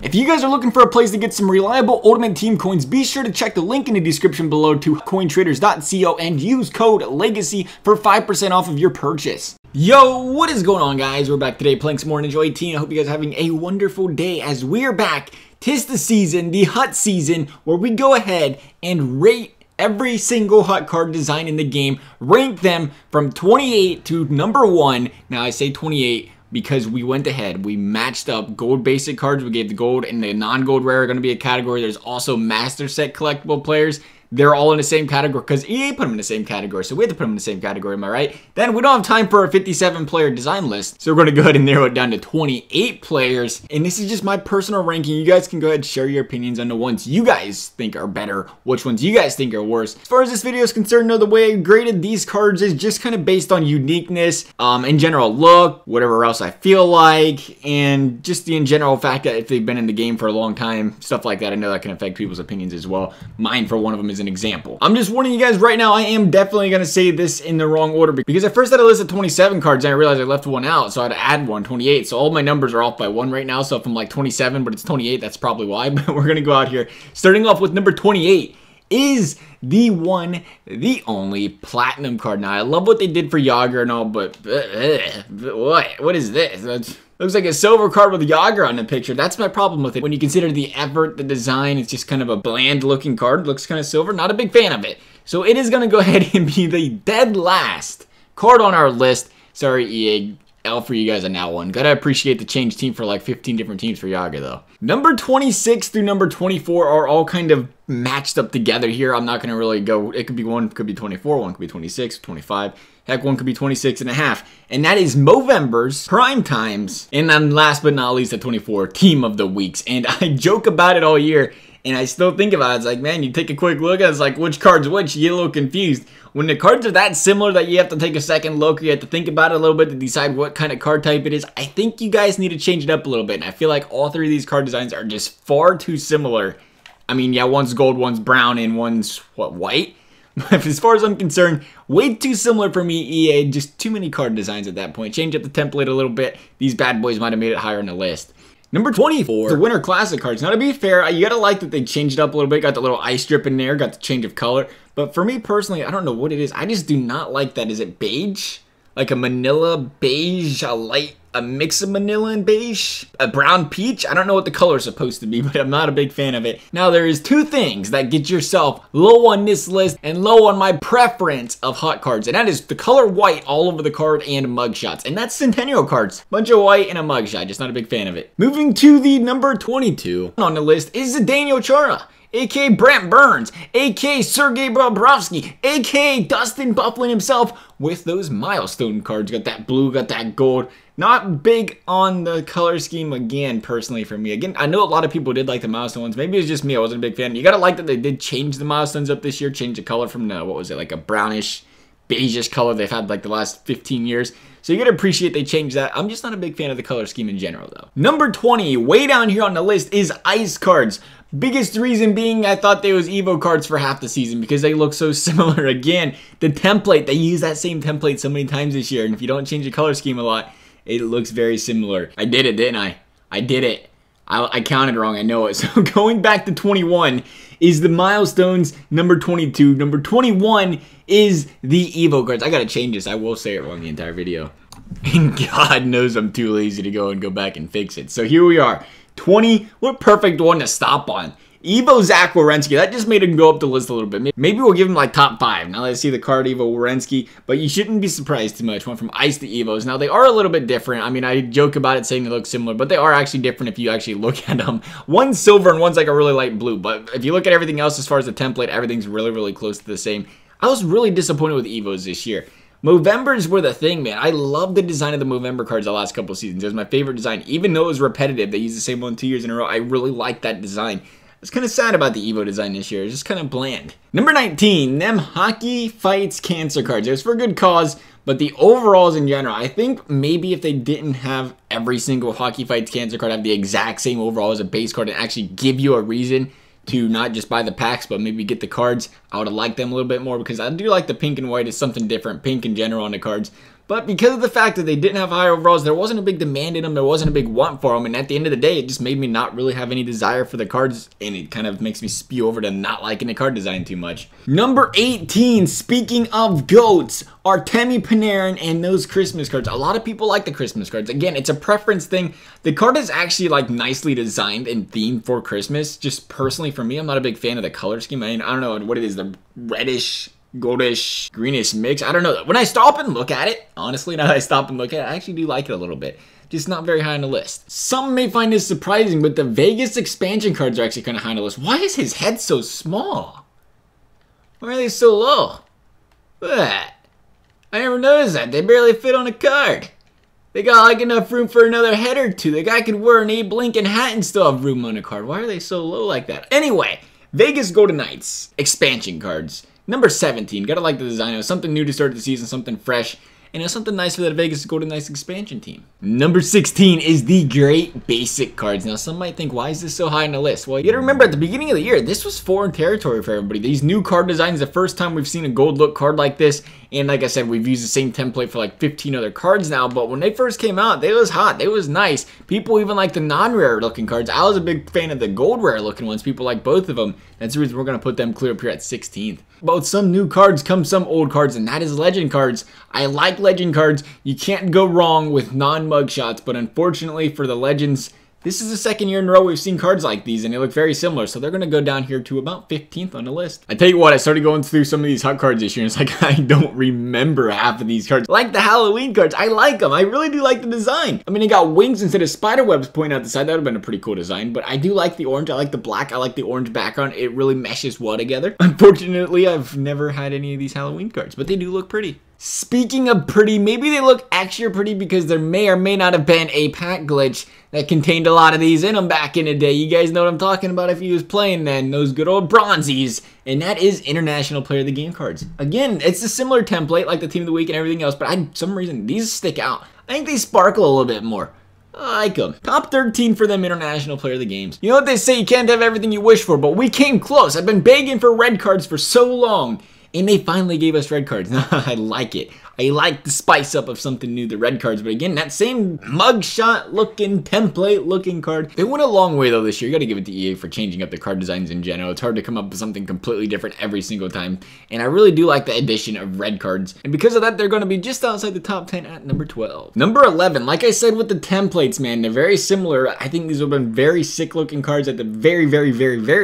If you guys are looking for a place to get some reliable Ultimate Team coins, be sure to check the link in the description below to cointraders.co and use code LEGACY for 5% off of your purchase. Yo, what is going on, guys? We're back today playing some more NHL 18. I hope you guys are having a wonderful day as we are back. 'Tis the season, the hut season, where we go ahead and rate every single hut card design in the game, rank them from 28 to number 1. Now I say 28 because we went ahead, we matched up gold basic cards. We gave the gold and the non-gold rare are going to be a category. There's also master set collectible players. They're all in the same category because EA put them in the same category, so we had to put them in the same category, am I right? Then we don't have time for a 57 player design list, so we're going to go ahead and narrow it down to 28 players. And this is just my personal ranking. You guys can go ahead and share your opinions on the ones you guys think are better, which ones you guys think are worse. As far as this video is concerned, though, the way I graded these cards is just kind of based on uniqueness, in general look, whatever else I feel like, and just the in general fact that if they've been in the game for a long time, stuff like that. I know that can affect people's opinions as well. Mine, for one of them, is an example. I'm just warning you guys right now, I am definitely going to say this in the wrong order because I first had a list of 27 cards and I realized I left one out, so I had to add one, 28. So all my numbers are off by 1 right now. So if I'm like 27 but it's 28, that's probably why. But we're going to go out here starting off with number 28 is the one, the only platinum card. Now I love what they did for Yager and all, but what is this? Looks like a silver card with Yager on the picture. That's my problem with it. When you consider the effort, the design, it's just kind of a bland looking card. Looks kind of silver. Not a big fan of it. So it is going to go ahead and be the dead last card on our list. Sorry, EA. L for you guys on that one. Gotta appreciate the change team for like 15 different teams for Yager though. Number 26 through number 24 are all kind of matched up together here. I'm not gonna really go, it could be one, could be 24, one could be 26, 25. Heck, one could be 26 and a half. And that is Movember's, Prime Times, and then last but not least at 24, Team of the Weeks. And I joke about it all year, and I still think about it. It's like, man, you take a quick look at it, it's like, which card's which? You get a little confused. When the cards are that similar that you have to take a second look, you have to think about it a little bit to decide what kind of card type it is, I think you guys need to change it up a little bit. And I feel like all three of these card designs are just far too similar. I mean, yeah, one's gold, one's brown, and one's, what, white? But as far as I'm concerned, way too similar for me, EA. Just too many card designs at that point. Change up the template a little bit. These bad boys might have made it higher on the list. Number 24, the Winter Classic cards. Now, to be fair, you gotta like that they changed it up a little bit. Got the little ice strip in there, got the change of color. But for me personally, I don't know what it is. I just do not like that. Is it beige? Like a manila beige, a mix of manila and beige, a brown peach. I don't know what the color is supposed to be, but I'm not a big fan of it. Now, there is two things that get yourself low on this list and low on my preference of hot cards, and that is the color white all over the card and mugshots, and that's Centennial cards. Bunch of white and a mugshot, just not a big fan of it. Moving to the number 22 on the list is Daniel Chara, a.k.a. Brent Burns, a.k.a. Sergei Bobrovsky, a.k.a. Dustin Byfuglien himself with those Milestone cards. Got that blue, got that gold. Not big on the color scheme again, personally, for me. Again, I know a lot of people did like the Milestone ones. Maybe it's just me. I wasn't a big fan. You gotta like that they did change the Milestones up this year. Change the color from the, what was it, like a brownish, beigeish color they've had like the last 15 years. So you gotta appreciate they changed that. I'm just not a big fan of the color scheme in general, though. Number 20, way down here on the list, is Ice cards. Biggest reason being I thought they was Evo cards for half the season because they look so similar. Again, the template, they use that same template so many times this year, and if you don't change the color scheme a lot, it looks very similar. I did it, didn't I? I did it. I counted wrong, I know it. So going back to 21 is the Milestones, number 22. Number 21 is the Evo cards. I gotta change this. I will say it wrong the entire video. And God knows I'm too lazy to go back and fix it. So here we are. 20, what perfect one to stop on. Evo Zach Werenski, that just made him go up the list a little bit. Maybe we'll give him like top 5. Now let's see the card Evo Werenski, but you shouldn't be surprised too much. Went from Ice to Evos. Now they are a little bit different. I mean, I joke about it saying they look similar, but they are actually different if you actually look at them. One's silver and one's like a really light blue, but if you look at everything else as far as the template, everything's really, really close to the same. I was really disappointed with Evos this year. Movembers were the thing, man. I love the design of the Movember cards the last couple of seasons. It was my favorite design. Even though it was repetitive, they used the same one 2 years in a row. I really liked that design. I was kind of sad about the Evo design this year. It's just kind of bland. Number 19, them Hockey Fights Cancer cards. It was for a good cause, but the overalls in general, I think maybe if they didn't have every single Hockey Fights Cancer card have the exact same overall as a base card and actually give you a reason to not just buy the packs, but maybe get the cards, I would have liked them a little bit more because I do like the pink and white. It's something different, pink in general on the cards. But because of the fact that they didn't have high overalls, there wasn't a big demand in them, there wasn't a big want for them, and at the end of the day, it just made me not really have any desire for the cards, and it kind of makes me spew over to not liking the card design too much. Number 18, speaking of GOATs, Artemi Panarin and those Christmas cards. A lot of people like the Christmas cards. Again, it's a preference thing. The card is actually like nicely designed and themed for Christmas. Just personally for me, I'm not a big fan of the color scheme. I mean, I don't know what it is, the reddish, goldish, greenish mix. I don't know. When I stop and look at it, honestly, now that I stop and look at it, I actually do like it a little bit. Just not very high on the list. Some may find this surprising, but the Vegas expansion cards are actually kind of high on the list. Why is his head so small? Why are they so low? Look at that. I never noticed that. They barely fit on a card. They got like enough room for another head or two. The guy could wear an Abe Lincoln hat and still have room on a card. Why are they so low like that? Anyway, Vegas Golden Knights expansion cards. Number 17, gotta like the design. It was something new to start the season, something fresh, and it was something nice for that Vegas Golden Knights expansion team. Number 16 is the Great Basic cards. Now, some might think, why is this so high on the list? Well, you gotta remember, at the beginning of the year, this was foreign territory for everybody. These new card designs, the first time we've seen a gold look card like this, and like I said, we've used the same template for like 15 other cards now, but when they first came out, they was hot, they was nice. People even like the non-rare looking cards. I was a big fan of the gold rare looking ones. People like both of them. That's the reason we're gonna put them clear up here at 16th. Both some new cards come some old cards, and that is legend cards. I like legend cards. You can't go wrong with non-mug shots, but unfortunately for the legends, this is the second year in a row we've seen cards like these, and they look very similar, so they're going to go down here to about 15th on the list. I tell you what, I started going through some of these hot cards this year, and it's like, I don't remember half of these cards. Like the Halloween cards, I like them. I really do like the design. I mean, they got wings instead of spider webs pointing out the side. That would have been a pretty cool design, but I do like the orange. I like the black. I like the orange background. It really meshes well together. Unfortunately, I've never had any of these Halloween cards, but they do look pretty. Speaking of pretty, maybe they look extra pretty because there may or may not have been a pack glitch that contained a lot of these in them back in the day. You guys know what I'm talking about if you was playing then, those good old bronzies. And that is International Player of the Game cards. Again, it's a similar template like the Team of the Week and everything else, but for some reason, these stick out. I think they sparkle a little bit more. I like them. Top 13 for them International Player of the Games. You know what they say, you can't have everything you wish for, but we came close. I've been begging for red cards for so long. And they finally gave us red cards. I like it. I like the spice up of something new, the red cards. But again, that same mugshot looking, template looking card. They went a long way though this year. You gotta give it to EA for changing up the card designs in general. It's hard to come up with something completely different every single time. And I really do like the addition of red cards. And because of that, they're gonna be just outside the top 10 at number 12. Number 11, like I said with the templates, man, they're very similar. I think these have been very sick looking cards at the very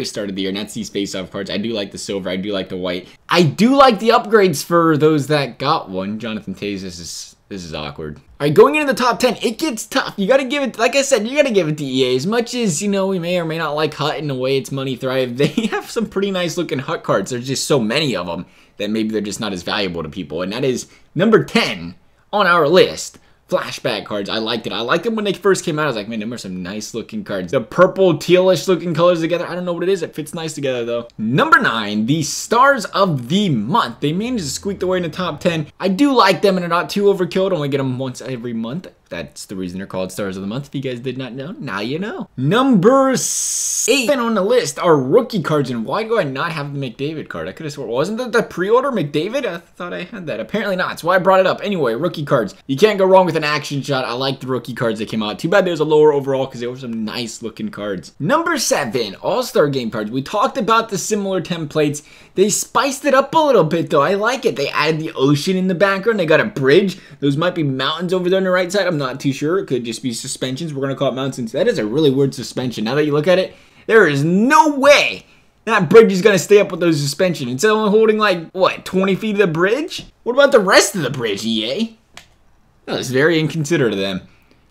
start of the year. And that's these face-off cards. I do like the silver. I do like the white. I do like the upgrades for those that got one. Jonathan Taze, this is awkward. All right, going into the top 10, it gets tough. You got to give it, like I said, you got to give it to EA. As much as, you know, we may or may not like Hut in the way its money thrive, they have some pretty nice looking Hut cards. There's just so many of them that maybe they're just not as valuable to people. And that is number 10 on our list. Flashback cards. I liked it. I liked them when they first came out. I was like, man, them are some nice looking cards. The purple, tealish looking colors together. I don't know what it is. It fits nice together though. Number 9, the Stars of the Month. They managed to squeak their way in the top 10. I do like them and they're not too overkill. I only get them once every month. That's the reason they're called Stars of the Month. If you guys did not know, now you know. Number 8 on the list are rookie cards. And why do I not have the McDavid card? I could have sworn, wasn't that the pre-order McDavid? I thought I had that. Apparently not. That's why I brought it up. Anyway, rookie cards. You can't go wrong with an action shot. I like the rookie cards that came out. Too bad there's a lower overall because they were some nice looking cards. Number 7, All-Star Game cards. We talked about the similar templates. They spiced it up a little bit though. I like it. They added the ocean in the background. They got a bridge. Those might be mountains over there on the right side. I'm not too sure. It could just be suspensions. We're going to call it mountains. That is a really weird suspension. Now that you look at it, there is no way that bridge is going to stay up with those suspensions. It's only holding like, what, 20 feet of the bridge? What about the rest of the bridge, EA? That was very inconsiderate of them.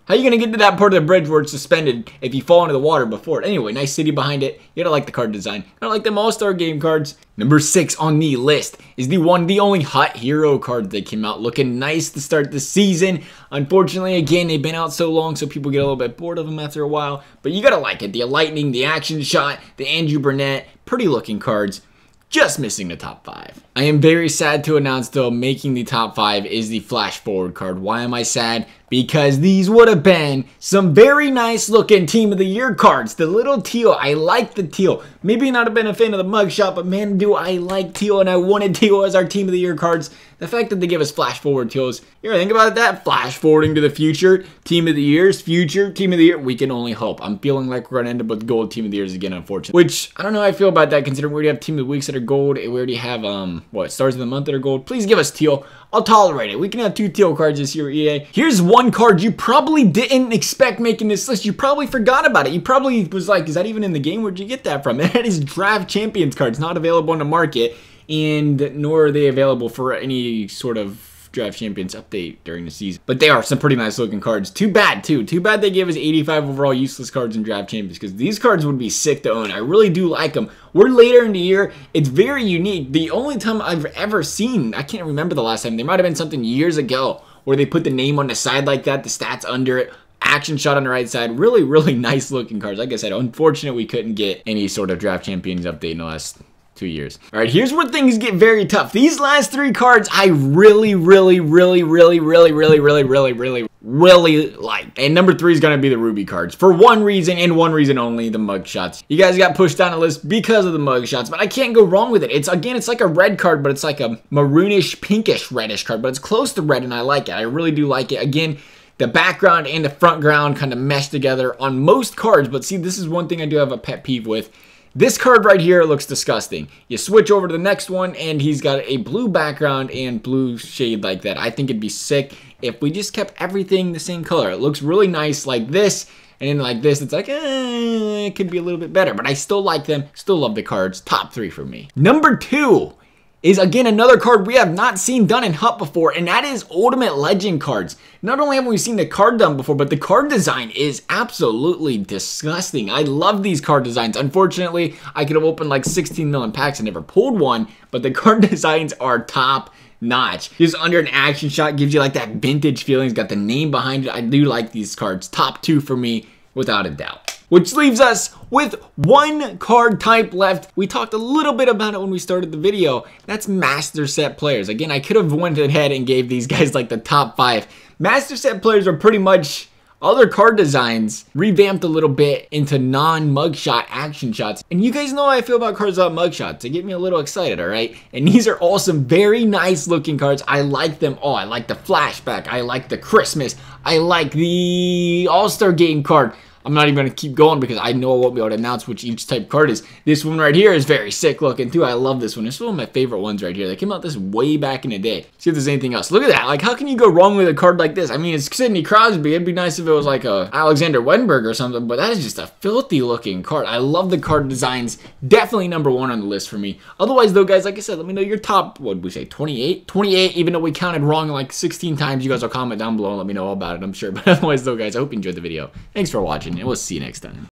How are you going to get to that part of the bridge where it's suspended if you fall into the water before it? Anyway, nice city behind it. You gotta like the card design. I like them All-Star Game cards. Number 6 on the list is the only Hut Hero card that came out. Looking nice to start the season. Unfortunately, again, they've been out so long, so people get a little bit bored of them after a while. But you gotta like it. The Lightning, the Action Shot, the Andrew Burnett. Pretty looking cards. Just missing the top 5. I am very sad to announce though, making the top 5 is the Flash Forward card. Why am I sad? because these would have been some very nice looking Team of the Year cards. The little teal, I like the teal. Maybe not have been a fan of the mugshot, but man, do I like teal, and I wanted teal as our Team of the Year cards. The fact that they give us flash forward teals, you ever think about that? Flash forwarding to the future, Team of the Years, future Team of the Year. We can only hope. I'm feeling like we're gonna end up with gold Team of the Years again, unfortunately. Which, I don't know how I feel about that, considering we already have Team of the Weeks that are gold, and we already have, what, Stars of the Month that are gold. Please give us teal. I'll tolerate it. We can have 2 teal cards this year, EA. Here's one card you probably didn't expect making this list. You probably forgot about it. You probably was like, is that even in the game? Where'd you get that from? That is Draft Champions cards, not available on the market, and nor are they available for any sort of Draft Champions update during the season. But they are some pretty nice looking cards. Too bad, too. Too bad they gave us 85 overall useless cards in Draft Champions, because these cards would be sick to own. I really do like them. We're later in the year. It's very unique. The only time I've ever seen, I can't remember the last time, there might have been something years ago where they put the name on the side like that, the stats under it, action shot on the right side. Really, really nice looking cards. Like I said, unfortunate we couldn't get any sort of Draft Champions update in the last 2 years. All right, here's where things get very tough. These last 3 cards I really like. And number 3 is gonna be the Ruby cards. For one reason and one reason only, the mug shots. You guys got pushed down the list because of the mug shots, but I can't go wrong with it. It's like a red card, but it's like a maroonish, pinkish, reddish card, but it's close to red and I like it. I really do like it. Again, the background and the front ground kind of mesh together on most cards, but see, this is one thing I do have a pet peeve with. This card right here looks disgusting. You switch over to the next one and he's got a blue background and blue shade like that. I think it'd be sick if we just kept everything the same color. It looks really nice like this, and then like this, it's like, it could be a little bit better, but I still like them, still love the cards. Top 3 for me. Number 2 is, again, another card we have not seen done in HUT before, and that is Ultimate Legend cards. Not only haven't we seen the card done before, but the card design is absolutely disgusting. I love these card designs. Unfortunately, I could have opened like 16 million packs and never pulled one, but the card designs are top notch. Just under an action shot gives you like that vintage feeling. It's got the name behind it. I do like these cards. Top 2 for me, without a doubt. Which leaves us with 1 card type left. We talked a little bit about it when we started the video. That's Master Set players. Again, I could have went ahead and gave these guys like the top 5. Master Set players are pretty much other card designs revamped a little bit into non-mugshot action shots. And you guys know how I feel about cards without mugshots. They get me a little excited, all right? And these are all some very nice looking cards. I like them all. I like the flashback. I like the Christmas. I like the All-Star Game card. I'm not even going to keep going because I know I won't be able to announce which each type card is. This one right here is very sick looking too. I love this one. This is one of my favorite ones right here. They came out this way back in the day. See if there's anything else. Look at that. Like, how can you go wrong with a card like this? I mean, it's Sidney Crosby. It'd be nice if it was like a Alexander Wenberg or something, but that is just a filthy looking card. I love the card designs. Definitely number 1 on the list for me. Otherwise though, guys, like I said, let me know your top, what did we say, 28? 28, even though we counted wrong like 16 times. You guys will comment down below and let me know all about it, I'm sure. But otherwise though, guys, I hope you enjoyed the video. Thanks for watching, and we'll see you next time.